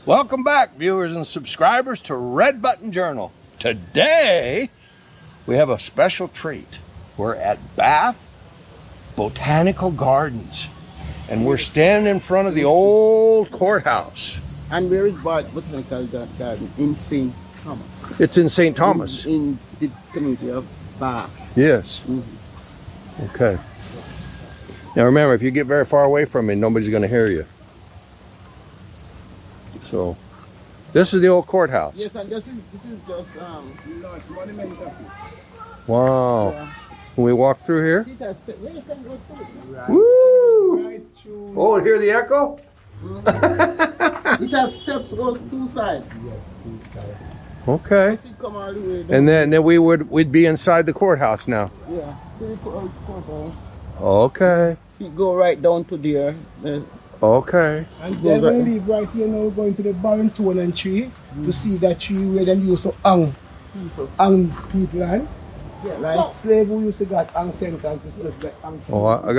Welcome back, viewers and subscribers, to Red Button Journal. Today, we have a special treat. We're at Bath Botanical Gardens, and we're standing in front of the old courthouse. And where is Bath Botanical Garden? In St. Thomas. It's in St. Thomas. In the community of Bath. Yes. Mm-hmm. Okay. Now remember, if you get very far away from me, nobody's going to hear you. So, this is the old courthouse. Yes, and this is just large monument. Wow. Yeah. Can we walk through here? See that step? Yeah, you can go through it. Right. Woo! Right through. Oh, hear the echo? Mm-hmm. It has steps goes two sides. Yes, two sides. Okay. See, come all the way down. And then we'd be inside the courthouse now. Yeah. So you put out the courthouse. Okay. You go right down to there. Okay. And then when we leave right here now, we're going to the barren stone and tree to see that tree where them used to hang people on. Yeah, like slave who used to get hang sentences. Oh, I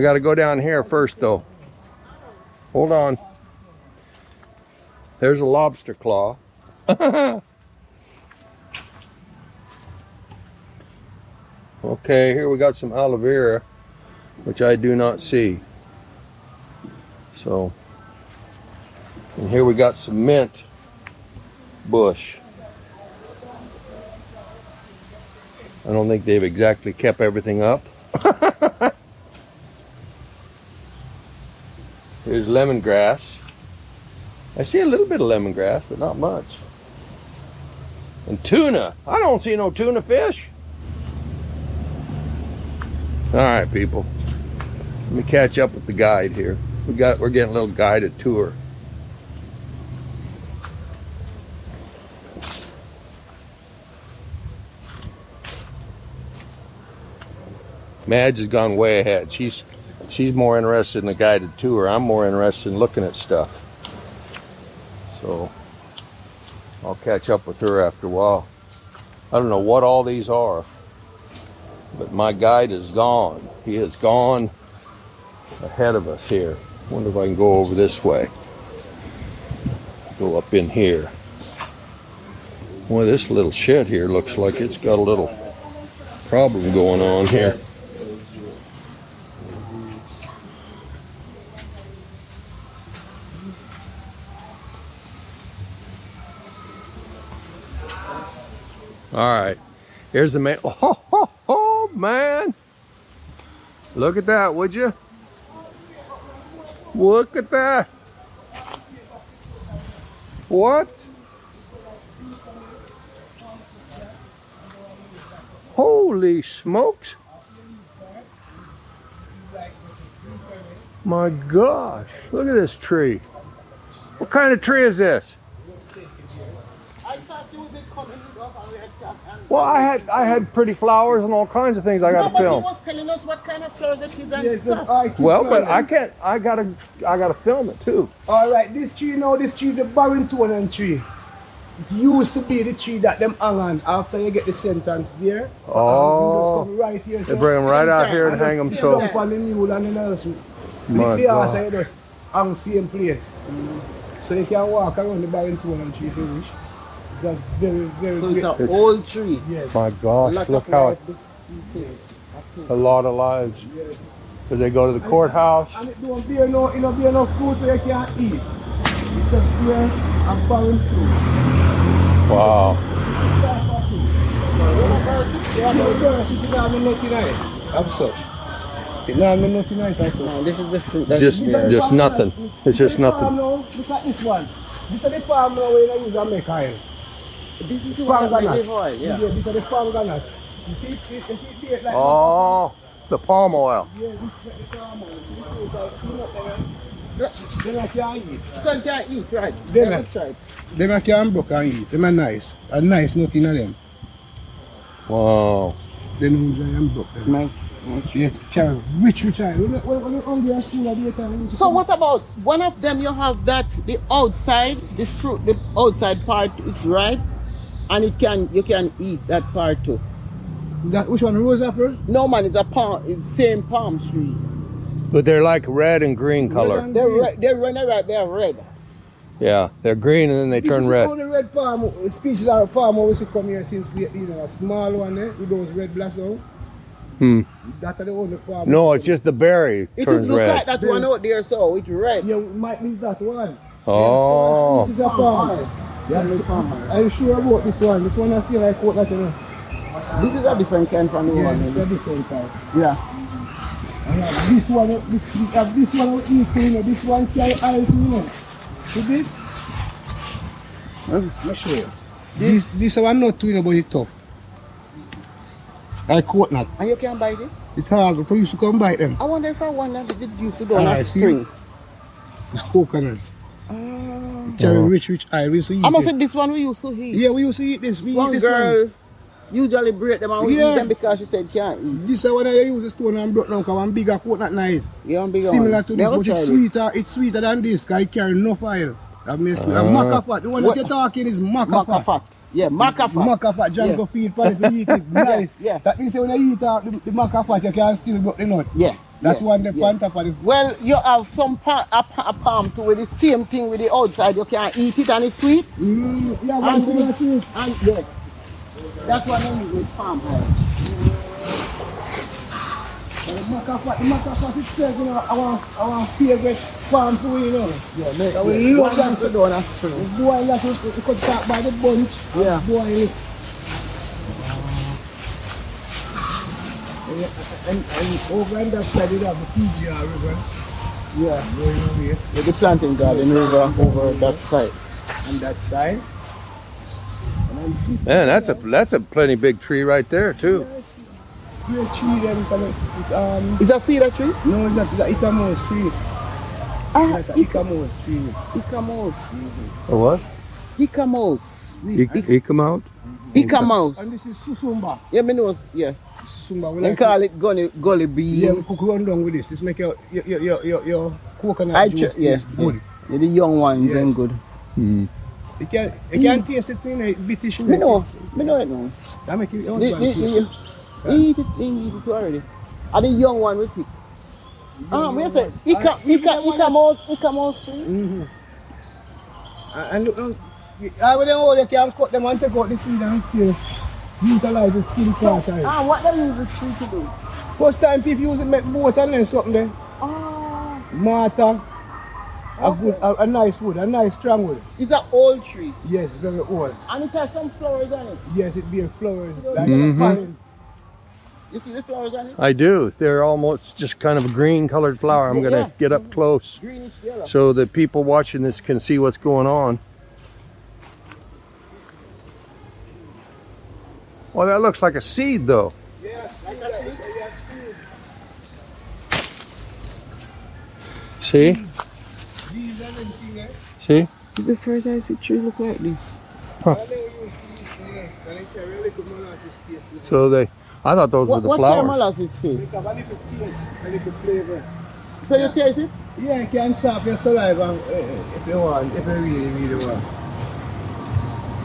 gotta go down here first though. Hold on. There's a lobster claw. Okay, here we got some aloe vera, which I do not see. So, and here we got some mint bush. I don't think they've exactly kept everything up. Here's lemongrass. I see a little bit of lemongrass, but not much. And tuna. I don't see no tuna fish. All right, people. Let me catch up with the guide here. We're getting a little guided tour. Madge has gone way ahead. She's more interested in the guided tour. I'm more interested in looking at stuff. So I'll catch up with her after a while. I don't know what all these are, but my guide is gone. He has gone ahead of us here. Wonder if I can go over this way. Go up in here. Boy, this little shed here looks like it's got a little problem going on here. All right, here's the main. Oh, man. Look at that, would you? Look at that. What? Holy smokes. My gosh, look at this tree. What kind of tree is this? Well, I had pretty flowers and all kinds of things I got to film. He was telling us what kind of flowers it is and stuff. Well, but I can't. I gotta film it too. All right, this tree now, this tree is a barren stone tree. It used to be the tree that them hang on after you get the sentence there. Oh, come right here, they bring them right out here and hang them so. Jump on the mule and then else. My the God. outside just hang the same place. So you can walk around the barren stone tree if you wish. It's a very, very so it's an old tree. Yes. My gosh, look how it, a lot of lives. Yes. Because they go to the courthouse. And it don't bear no, it don't bear no fruit where you can't eat. It's just here and barren fruit. Wow. Of such. No, this is the fruit. Just nothing. It's just nothing. Look at this one. This is the farm now where you use to make oil. This is the Palm one granite. oil, yeah. This is the palm granite. You see it like Oh, the palm oil. yeah, this is the palm oil. Then I can eat. Son can't eat, right? Then Let's try it. Them I can broke and eat. Them are nice. A nice nothing of them. Wow. They don't dry and broke them. Yes, carry rich oil. When you hungry and school at the time. So what about one of them? You have that the outside, the fruit, the outside part is ripe, and you can eat that part too. That which one? Rose apple? No man, it's a palm. It's same palm tree. But they're like red and green color. and They're green. red. They're running right. They're red. Yeah, they're green and then they turn This is red. the only red palm species of palm we see come here since lately. You know, a small one with those red blossoms. That are the only palm. No, it's just the berry It turns would look red. like that one out there, so it's red. Yeah, might be that one. Oh. This is a palm. Yes. Are you sure about this one? This one I see like what that you know. This is a different kind from the Yeah, one. it's a different type. Yeah. This one, this one will eat, you know. This one carry oil, you know. See this? Let me show you. This one not too, you know, but it's tough. Like coconut. And you can bite it? It's hard to used to come bite them. I wonder if I want them to use it on a See? spring. It's coconut. Carry rich oil. We used to eat I must it. say this one we used to eat. Yeah, we used to eat this. We One eat this girl one. usually break them and we Yeah. eat them because she said can't eat. This one I use the stone and broke down because one bigger coconut knife. You want bigger Similar one? to this, Never but it's tried it. sweeter. It's sweeter than this because it carry enough oil. That makes and maca fat. The one that What? you're talking is maca Maca fat. fat. Yeah, maca fat. Maca fat, John Yeah. go feed for it to eat it. Nice. Yeah. That means when you eat the maca fat, you can still broke the nut. Yeah. That yeah. one the yeah. on top of the. Well, you have some a palm too with the same thing with the outside. You can eat it and it's sweet. Yeah, one And, similar to it. and yeah. That's what I mean with palm oil. The maca fat itself, you know, our favorite farm food, you know. Yeah, So we love that. to do on a string. Boil that, you could start by the bunch. Yeah. Boil it. And over on that side, you have the PGR River. Yeah. Going over here. With the planting garden river over that side. On that side. And then Man, that's a plenty big tree right there too. great tree them, so it's Is that cedar tree? no, it's not, it's a Icamos tree. Ah, It's like a Icamos tree. Icamos. A what? Icamos. He come out? Icamos. And this is Susumba. Yeah, me know. Yeah. Susumba. We They like call it gully bean. yeah, we cook run down with this. This make your coconut I juice yeah. taste good. Yeah, the young ones Yes. and good. Mm. You can taste it in a bitish. Me know it now. That make it Eat it already. And the young one we pick. We say Icamos tree. And look, when they can cut them and take out the seed and still utilize the skin part of it. What they use the tree to do? First time people use it make boat and then something there. Mortar. A nice wood, a nice strong wood. It's an old tree. Yes, very old. And it has some flowers on it. Yes, it bears flowers. Like Mhm. You see the flowers on it? I do. They're almost just kind of a green colored flower. I'm gonna get up close Greenish yellow. so that people watching this can see what's going on. Well, that looks like a seed though. Yes, yes. See? These are them thing, eh? See? It's the first I see tree look like this. I never used to eat it. And it carry a little molasses taste. So I thought those were the What flowers. molasses taste? It have a little taste, a little flavor. So you taste it? Yeah, you can stop your saliva if you want, if you really want.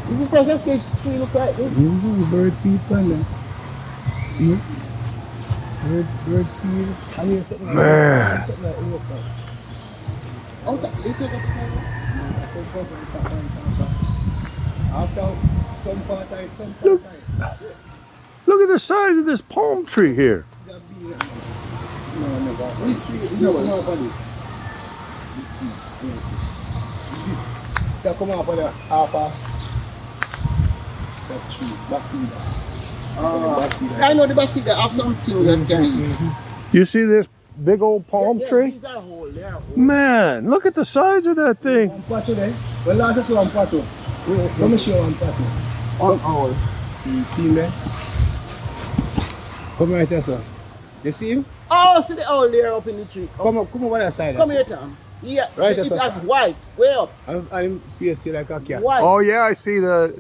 This is the first tree look like this. Bird feed from them. Bird feed. And you something Man. something like local. Oh, this is the After some part of it, some part of it. Look at the size of this palm tree here. That be it. No, this tree is not come up on this. That come up on the upper. That tree, Basida. I know the basilica have something that can eat. You see this big old palm tree? These are whole, they are whole. Man, look at the size of that thing. One pato there. Well, last I saw one pato. Let me show you one pato. On owl. You see him there? Come right here, sir. You see him? Oh, see the owl there up in the tree. Come over that side. Come here, Tom. Yeah, Right, it that's has white, way up. I'm facing like a cat. White. Oh yeah, I see the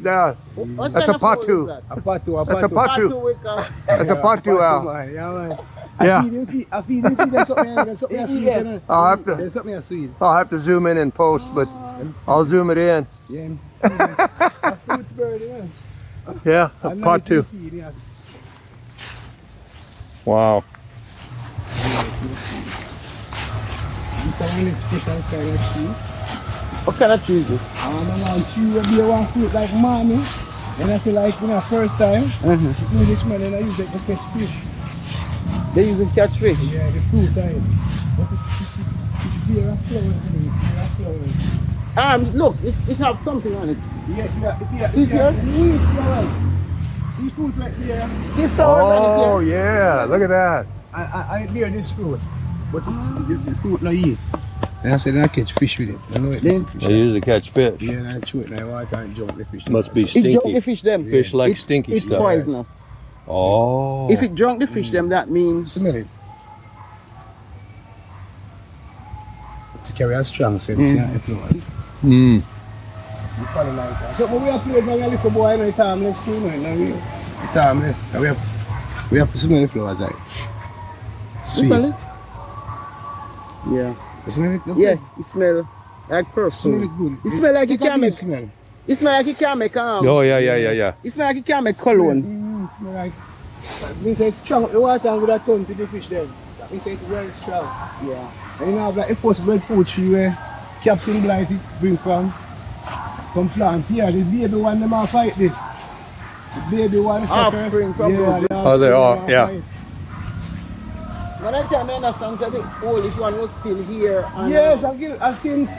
What that's kind a of owl patu. is that? A pato, a That's a pato. patu. Patu with a... That's a patu owl. Man. Yeah, man. Yeah. I feed him, there's something sweet. Yeah. You know? I'll have There's to something sweet. zoom in and post, but I'll zoom it in. Yeah. A fruit bird, yeah. Yeah, a And patu. nice feed, yeah. Wow. one special kind of tree. What kind of tree is this? I'm on tree where they want fruit like mommy. And I say like first time, Englishman and I use it to catch fish. They use it to catch fish? Yeah, the fruit time. But it's beer and flowers. Look, it has something on it. Yeah. See fruit like there. See flowers on it Oh here? yeah, look at that. I bear this fruit, but the fruit not eat. And I said I catch fish with it. I know it. Then They usually catch fish. Yeah, and I chew it and I water and jump the fish. Must be it drunk the stinky. fish them. Fish like stinky it's stuff. poisonous. Oh. If it drunk the fish them, that means Smell it. To carry a strong sense, yeah, if you want. Mm. So when we are playing when we are little boy, it's timeless too, man. It's timeless. We have to smell the flowers like. you smell it? Yeah. You smell it? Yeah, it smell like perfume. Smell it good. It smell like it can make. smell. It smell like it can make Oh yeah. It smell like it can make cologne. Smell like. We say it's strong. The water and with a ton to the fish then. We say it's very strong. Yeah. And you know, like the first breadfruit tree where Captain Bligh bring from plant here. The baby one them all fight this. The baby one Offspring from those. Oh, they are, yeah. When I tell me understand that the oldest one was still here. And, Yes, I since.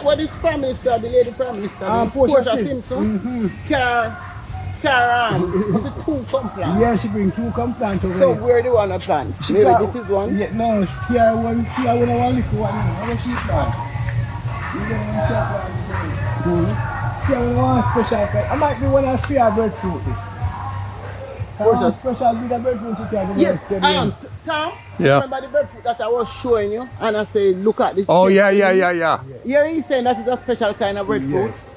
what is Prime Minister, the lady Prime Minister? Portia Simpson. Karen. Was it two come plant? Yeah, she bring two come plant over So here. where do you want to plant? Maybe this is one? Yeah, no, here one little one. How does she plant? You don't want to plant. Here one special kind. I might be one of fear breadfruit. One special bit of breadfruit you can do. Yes, Tom, Yeah. remember the breadfruit that I was showing you? And I say, look at this. Oh shape. yeah. Here he's saying that is a special kind of breadfruit. Yes.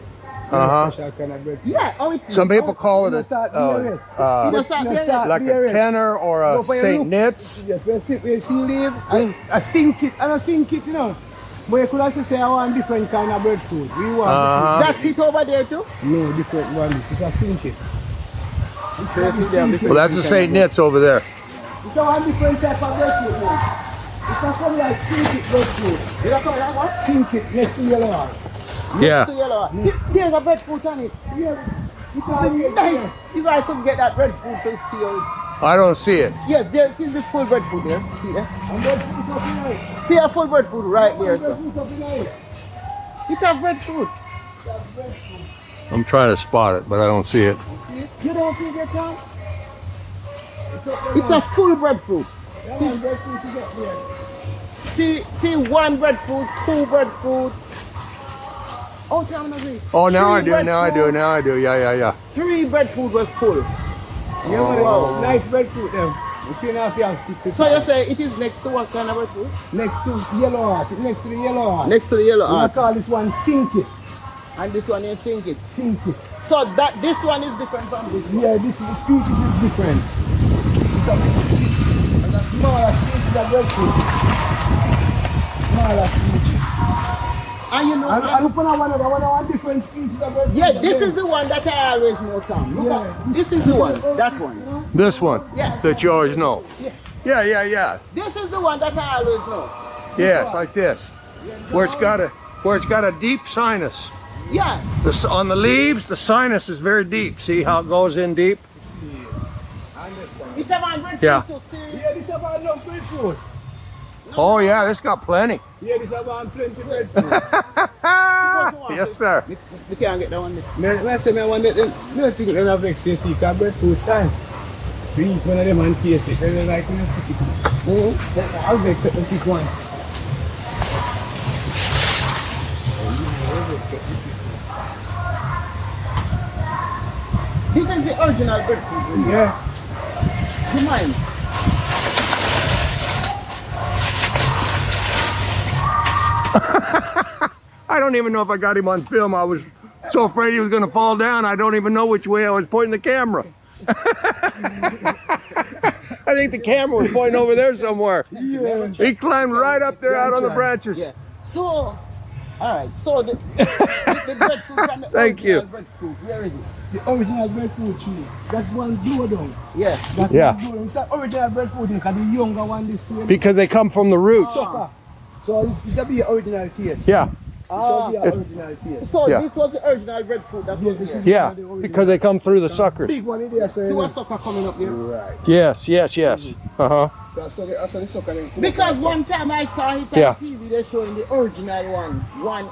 Uh-huh. Kind of breadfruit. Yeah, oh, it's Some people call it You a start bearing. like a tenor or a Saint Nitz. Yes, we see leaf, I sink it, and I sink it, you know. But you could also say I want different kind of breadfruit. We want That's it over there too? no different one. This is a sink it. Well, that's the Saint Nitz over there. It's a one different type of breadfruit now. It's not come like sink it breadfruit. You don't call that what? Sink it next to yellow one. Yeah. To yellow. See, there's a breadfruit on it. Yeah. You can Nice. If I could get that breadfruit to feel. I don't see it. Yes, there is the full breadfruit there. See there? And breadfruit up in here. See a full breadfruit right there, sir. Breadfruit up in here. It has breadfruit. That's breadfruit. I'm trying to spot it, but I don't see it. You see it? You don't see it, Tom? It's up It's a full breadfruit. there. One breadfruit is up there. See one breadfruit, two breadfruit. Oh, Tom, Oh, now I Three do. Now I do. breadfruit. Now I do. Yeah. 3 breadfruit was full. Yeah, Oh. man, nice breadfruit them. You can't have to stick to So you say it is next to what kind of breadfruit? next to yellow heart, next to the yellow heart. Next to the yellow I heart. call this one sink it. And this one you sink it. Sink it. So that this one is different from this one. Yeah, this species is different. So this is a smaller species of breadfruit. Smaller species. And you know, And look on one different species of breadfruit. yeah, this is the one that I always know, Tom. Look Yeah. at, this is the one, that one. This one. Yeah. That you always know. Yeah. Yeah. This is the one that I always know. Yeah, it's like this. Where it's got a deep sinus. Yeah. On the leaves, the sinus is very deep. See how it goes in deep? I understand. It's about breadfruit Yeah. to see. Yeah, this is about no breadfruit. Oh yeah, this got plenty. Yeah, this is about plenty breadfruit. Yes, sir. We can't get that one there. I say I want them. I don't think they're vex you take a breadfruit time. We eat one of them and taste it. Then they like me to pick it. I'll vex it and pick one. This is the original breadfruit. Yeah. Do you mind? I don't even know if I got him on film. I was so afraid he was going to fall down. I don't even know which way I was pointing the camera. I think the camera was pointing over there somewhere. Yeah. He climbed right up there out on the branches. Yeah. So, all right. So the breadfruit from the Thank you. original breadfruit, where is it? The original breadfruit tree. That one blow down. Yeah. That Yeah. one blow down. It's the original breadfruit because the younger one this year. Because they come from the roots. Sucker. So this will be original taste. Yeah, This will be original taste. So Yeah. this was the original breadfruit that was this here. is yeah, the original. because they come through the suckers. Big one in there, so See what sucker coming up here? right. Yes, yes, yes. Uh-huh. So the sucker then come Because up. one time I saw it on Yeah. TV, they're showing the original one.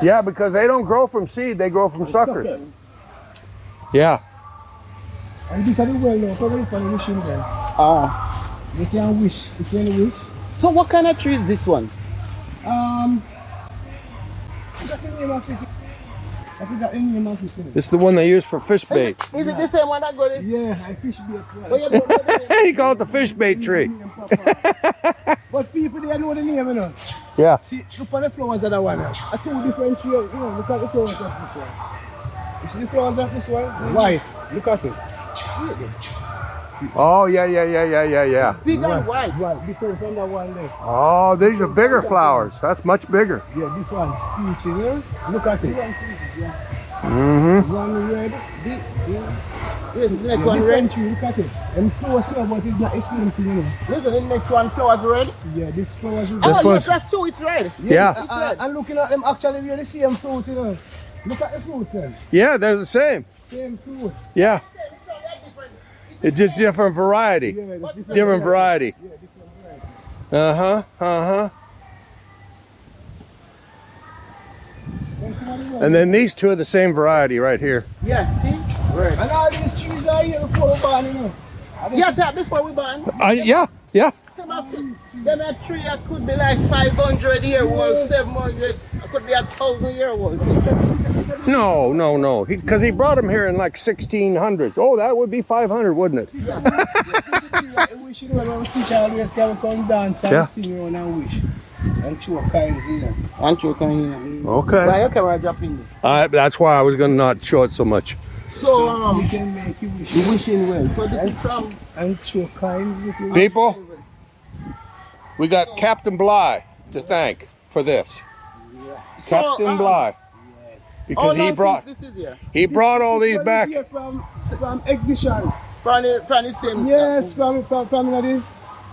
Yeah, because they don't grow from seed, they grow from suckers. Sucker. Yeah. And this is the well now, probably for the wishing then. Ah. You can wish, you can wish. So what kind of tree is this one? That's the name of it. I forgot the name of it. It's the one they use for fish bait. Is it the same one that got it? Yeah, I fish bait. Oh, yeah, but- He called it the fish bait tree. But people, they know the name, you know. Yeah. See, look at the flowers of that one. Are two different trees. You know, look at the flowers of this one. You see the flowers of this one? White. Look at it. Oh, yeah, yeah, yeah, yeah, yeah, yeah. Big and white. White, different from that one there. Oh, these are bigger flowers. That's much bigger. Yeah, this one, peachy, you know? Look at it. Mm-hmm. One red. Yes, the next Yeah, one red. different tree, look at it. And flowers here, but it's not the same thing, you know. Listen, the next one flowers red. Yeah, this flowers is This Oh, one's- yes, that's true, it's red. Yeah. And looking at them, actually, we're the same fruit, you know. Look at the fruits, then. Yeah, they're the same. Same fruit. Yeah. It's just different variety. Yeah, it's Different variety. Yeah, different variety. Uh-huh, uh-huh. And then these two are the same variety right here. Yeah, see? Red. And all these trees are here before we born, you know. Yeah, that before we born. Yeah, yeah. Them a tree that could be like 500 year old, 700, it could be 1,000 year old. No, no, no. Because he brought them here in like 1600s. Oh, that would be 500, wouldn't it? We should have teacher always come dance and Yeah. sing around and wish. And show kinds, you know. And you can Okay. Why your camera dropping this? That's why I was going to not show it so much. So, you can make you wish. you wishing well. So this is from And show kinds if you People, we got Captain Bligh to thank for this. Captain Bligh. Because how long since this is here? he brought all these back. Here from exhibition. From the same. Yes, from the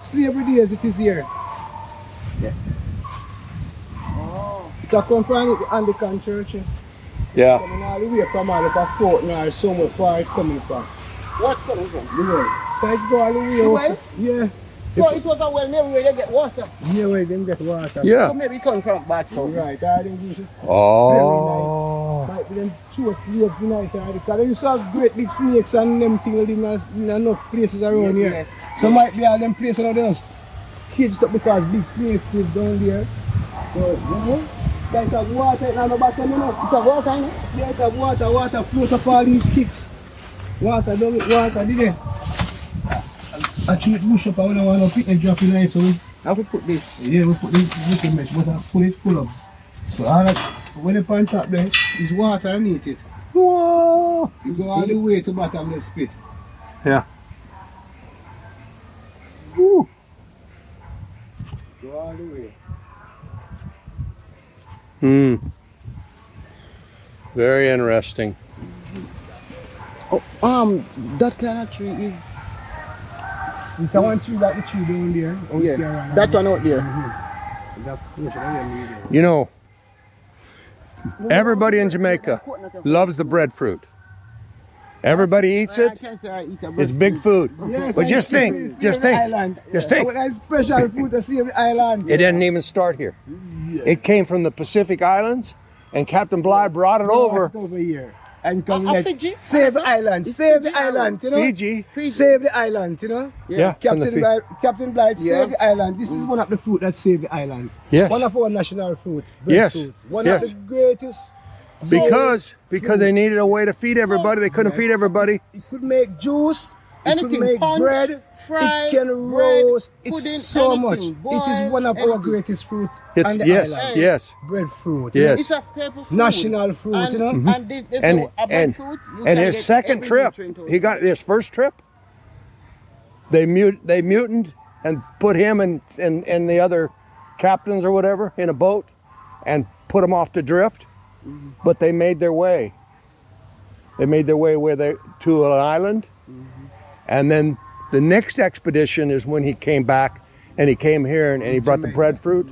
slavery days it is here. Yeah. Oh. It come from the Anglican church. Yeah. Coming all the way from all of Fort or somewhere far it's coming from. What's coming from? The well. So it's go all the way The up. well? Yeah. So it was a well maybe where they get water. Yeah, where them get water. So Yeah. maybe it comes from Bath Botanical. Right, I think you should Oh. might be them two slaves unite because they used to have great big snakes and them things live in enough places around here. Yes. So might be all them places now they just caged up because big snakes live down there. So, you know, like have water in the bottom, you know. It's a water, you know? Yeah, it's a water float up all these sticks. Water, don't it, water, did it? I treat it bush up, I don't want to pick and drop in it, so How we put this? yeah, we put this little mesh, but I pull it full up. So all that, when you on top there, is water underneath it. Whoa. You go all the way to bottomless pit. Yeah. Woo. Go all the way. Hmm. Very interesting. Oh, that kind of tree is. It's the one tree like the tree down there. out Yeah, there around that there. one out there. That portion of them there. You know, everybody in Jamaica loves the breadfruit. Everybody eats I it. can't say I eat a It's big food. Yes, But and just it's think, to save just the think, Island. just think. When I special food to save the island. It didn't even start here. It came from the Pacific Islands, and Captain Bligh brought it over. Over here. And come Ah, let Fiji? save the island. It's Save Fiji the island, you know. Fiji. Save the island, you know. Yeah. from the Captain Bligh Yeah. save the island. This is one of the fruit that save the island. Yes. One of our national fruit. Yes. Breadfruit. One Yes. of the greatest. Because they needed a way to feed everybody. They couldn't feed everybody. It could make juice. It Anything, could make punch, bread. fry, it can bread, roast. pudding, It's so anything, much. It boil, is one of our anything. greatest fruit It's, on the yes, island. yes, Breadfruit. yes. It's a staple food. National fruit, and, you know. And this And- a and- breadfruit, you And can his get second every trip, nutrient out of he it. got his first trip. They mutant and put him and the other captains or whatever in a boat and put them off to drift. But they made their way. They made their way to an island, and then the next expedition is when he came back and he came here and he brought the breadfruit.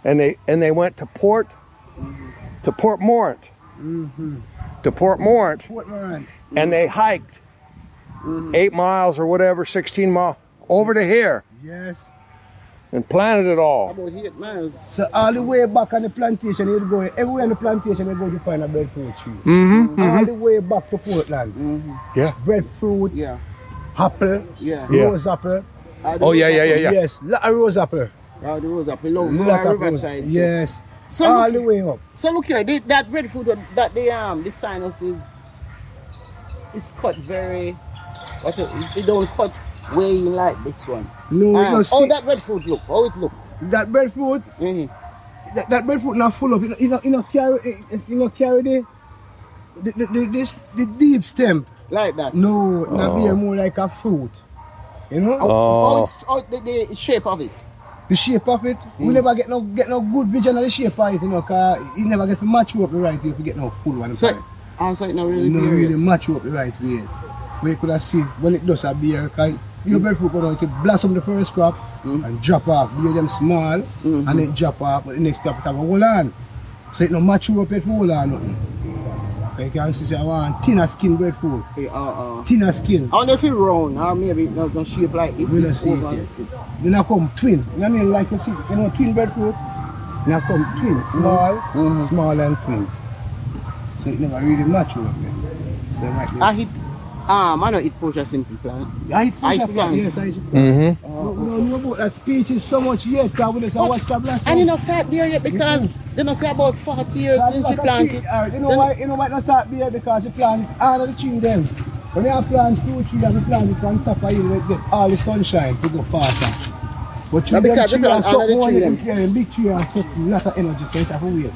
and they went to Port Morant. To Port Morant. And they hiked 8 miles or whatever, 16 miles over to here. Yes. And planted it all. About 8 miles. So all the way back on the plantation, you'd go everywhere on the plantation, you go to find a breadfruit tree. All the way back to Portland. Yeah. Breadfruit. Yeah. Apple. Yeah. Rose apple. Oh yeah. Yes. Lot of rose apple. The rose apple. Low riverside. Yes. So all the way up. So look here, that breadfruit that the sinus is cut very. It don't cut way in like this one. No, how that breadfruit look? How it look? That breadfruit. That breadfruit not full up. You know carry the deep stem. Like that. No, not be more like a fruit. You know? How the shape of it? The shape of it, we never get no good vision of the shape of it, you know, because you never get to match up the right way if you get no full one. So it not really match up the right way. We could have seen when it does a beer, because your breadfruit go down, it blossom the first crop and drop off. Beer them small and then drop off, but the next crop it have a hold on. So it no match up it hold on nothing. You can see I want thinner skin breadfruit. Thinner skin. I wonder if it's round or maybe it not shape like this. We don't see it yet. We not come twin. You know like you see, you know twin breadfruit? We not come twin, small, small and twins. So it never really match up. So like I know it push a simple plant. I eat plant. Yes, I eat plant. No, but that speech is so much yet. And you not start there yet because they don't say about 40 years since you planted. You know why not start there? Because you plant all of the tree them. When you plant 2 trees, you plant it on top of you, you get all the sunshine to go faster. But you because you plant all of the tree them. Big tree and suck a lot of energy, so you have to wait.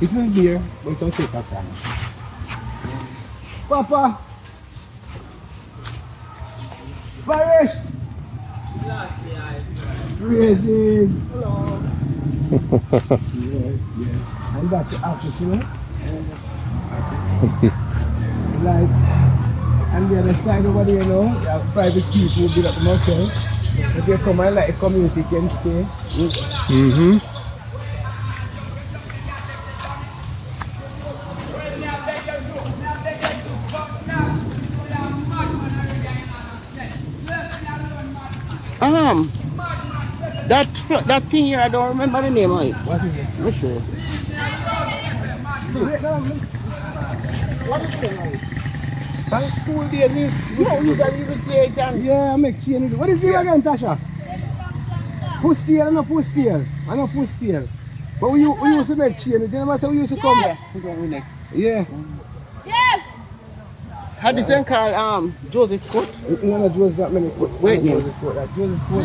It will be here, but it will take a time. Papa! Parish! Praises! Hello! yeah. And that's the apple, you know? Like, and the other side over there, you know, you have private people who build up the motel. If they come and like a community can stay. That thing here, I don't remember the name of it. What is it? Not sure. What is it? By school days, you play it and... yeah, I make change. What is it again, Tasha? Push-tail, I know push-tail. But we used to make change. You know we used to come? Yeah. How does that call Joseph Court? No, Joseph not many foot. Wait, Joseph Court. Joseph Court.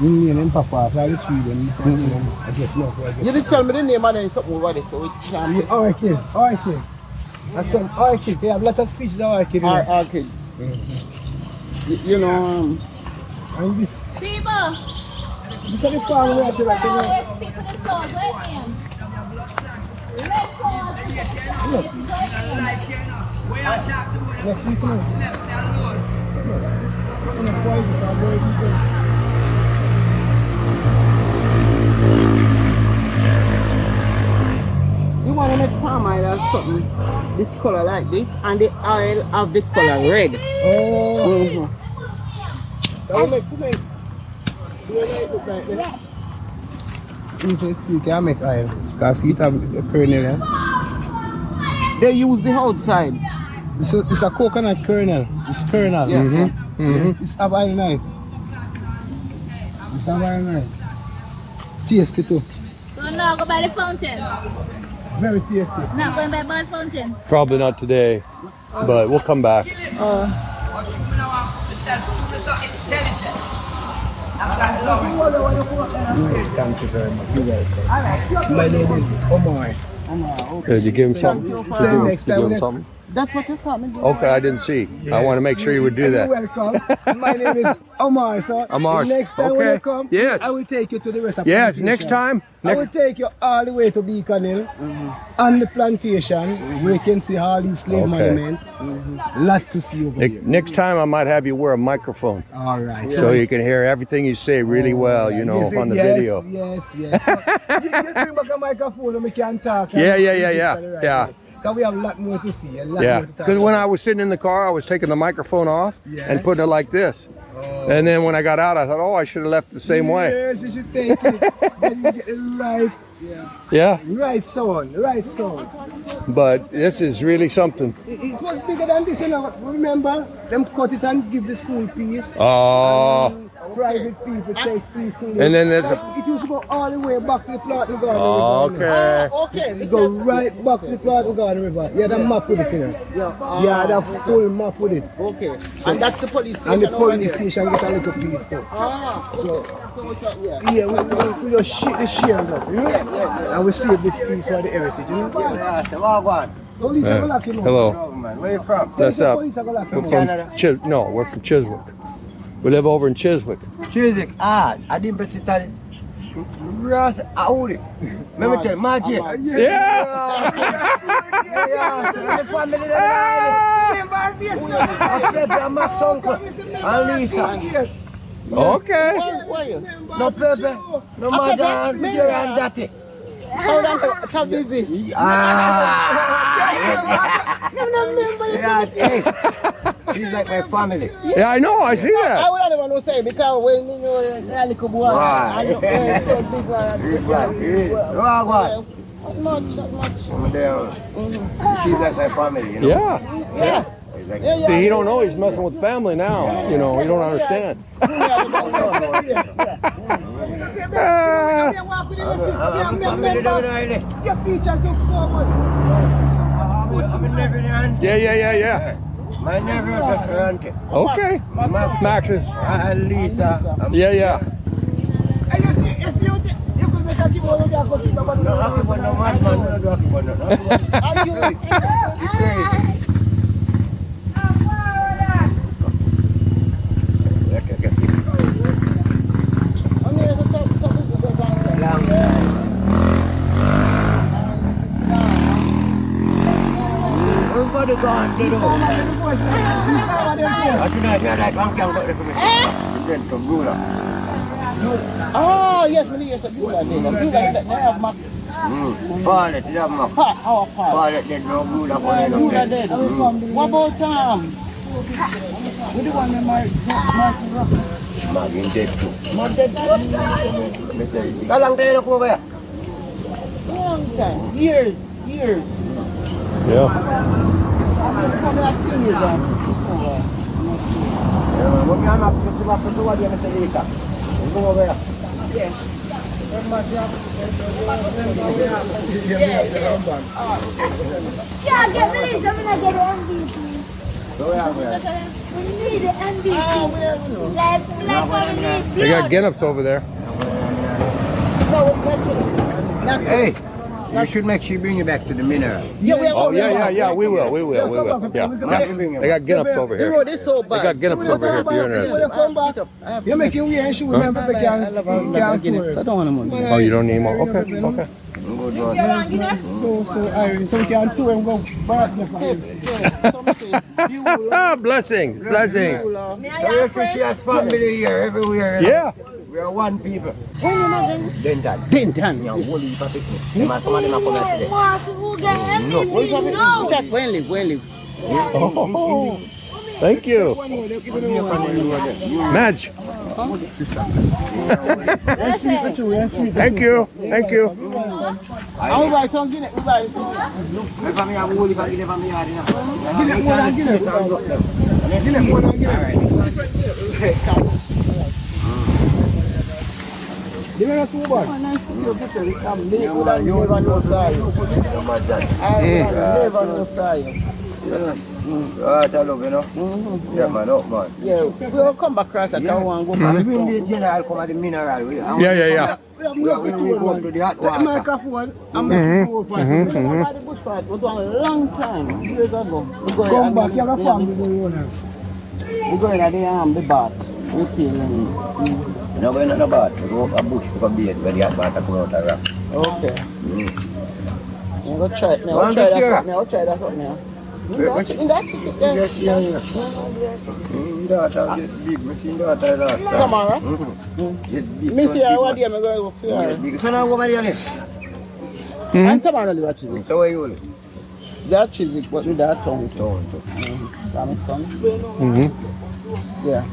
Name Papa, fly the tree then. I guess no. You didn't tell me the name and then something over there, so we can't. Orchid. That's some orchid. They have a lot of species of orchid. Orchids. You know, and this. People! This is the farm we have to like, you know. Yes. Yes, we can. you want to make palm oil or something the color like this and the oil of the color red. Oh. You can make oil. Because it has a kernel. Yeah? They use the outside. It's a coconut kernel. It's kernel. Yeah. It's have oil knife. Tasty too. So now go by the fountain. Very tasty. Not going by the fountain. Probably not today, but we'll come back. Thank you very much. You welcome. My name is Omar. Did you give him something? Same next time. Something? That's what just happened. Okay, I didn't see. I want to make sure you would do that. You're welcome. My name is Omar, sir. Omar. Next time when Okay. you come, Yes. I will take you to the rest of Yes, plantation. next time. I will take you all the way to Beacon Hill on the plantation where you can see all these slave Okay. monuments. Lot to see over here. Next time I might have you wear a microphone All right. so you can hear everything you say really well, you know, Yes, on the yes, video. Yes, yes. So, you bring back a microphone and we can talk. Yeah. Because we have a lot more to see. A lot Yeah, more to talk because when I about. was sitting in the car, I was taking the microphone off Yeah. and putting it like this. Oh. And then when I got out, I thought, oh, I should have left the same way. Yes, you should take it. Then you get the Yeah, right sound, right sound. but this is really something. It was bigger than this, you know. Remember, them cut it and give the school piece. Oh, Private people take fees to live. And then there's a- It used to go all the way back to the Planting Garden River. okay. Okay. It go right back to the Planting Garden River. Yeah, the map with it, you know. Yeah, the full map with it. Okay. And that's the police station. And the over police there. station get a little piece too. Ah. So, Yeah. yeah, we just share them, you know? And we save this piece for the heritage, you know? Police are gonna lock him up. Hello. Where you from? That's up. Police are gonna lock him We're up. from we're from Chiswick. We live over in Chiswick. Chiswick. I didn't bet you started. Ross, Audi. Let me tell you, Madge. Yeah. The family that Max uncle and Lisa. Okay. Why? No Pepe, no Madge, and Sarah and Daddy. Hold on, come busy. She's like my family. Yeah, I know. I see I that. would not want to say because when you know a little boy, I know so big one. Not much. She's like my family, you know. Yeah. She's like See, he don't know he's messing with family now. You know, he don't understand. Ah. Your features look so much. Yeah. My nephew is a auntie. Okay. Max is. And Lisa. Yeah. And you see, you could make a give all of that because you don't No, happy one, no madman, no do happy one, no. It's crazy. Everybody gone, they don't. I tonight, me like one can go there for me. Then from Gula. Oh, yes, many years ago. You guys that have Max. Pilot, you have my Our part. pilot, then no Gula for Why them. do that then? What about we the one that married Magin dead too. Not dead. Kalang tayo na po ba? Long time. Years. Yeah. Kami at senior dyan. Huwag nga na, patuwa diyan sa Lisa. Ito mo ba yan? Yeah, get released. I'm gonna get an MVP. We need an MVP. Like we need. They got Ginnups over there. Hey, you should make sure you bring it back to the mineral. Oh, yeah. We will. Yeah. They got Ginnups over The here. road is so They got bad. Ginnups over here if you're interested. You're making weird shoes, remember, we can't tour. I don't want to Oh, you don't need more? Okay. So iron, so we can tour and go back there. Blessing. So you should see us family here, everywhere. Yeah. We are one people. Dentan. Yeah, holy papi. No. Jack, when live. Oh, thank you. Madge. Thank you. I'll buy some Guinness. We buy some. Give me a 2 bar. Never know science. Tell you know? Yeah, man, up, man. Yeah, we'll come back across at our one. Go back. Bring the general come at the mineral. Yeah. We I'm We not will going go to the hot Take the water. microphone. I'm making more for You know about the bush fight? It was a long time, years ago. We go Come in back, you have a and- family going on now. We go in at the bath. We kill him. No, we're not about to go a bush for a beard where the hot water come out of rock. Okay. I'm going to try it now. Go I'll on, try that Sierra. up now. I'll try that up now. Wait, In that chicken, Yes, yes. yeah. Daughter get big, machine daughter last time. Tomorrow? Get big. Miss here, what day am I going to go for her? Big. So now go by the other. And tomorrow, live at Chiswick. So where you live? That Chiswick, but with that tongue. Town. That's my son. Mhm. Yeah.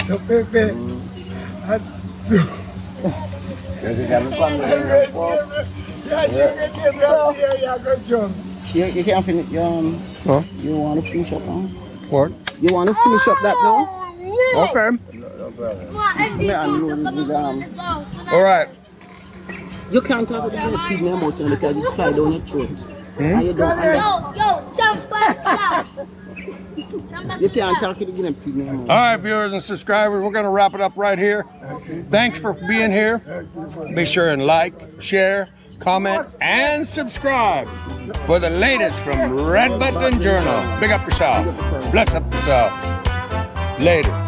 So, Pepe. There's a family. You can't finish. Huh? You want to finish up now? What? You want to finish up that now? Okay. Yeah, and you- All right. You can't talk with the guinea pig no more because it fly down your throat. And you don't understand. Yo, jump back down. You can't talk to the guinea pig no more. All right, viewers and subscribers, we're going to wrap it up right here. Thanks for being here. Be sure and like, share, comment, and subscribe for the latest from Red Button Journal. Big up yourself. Bless up yourself. Later.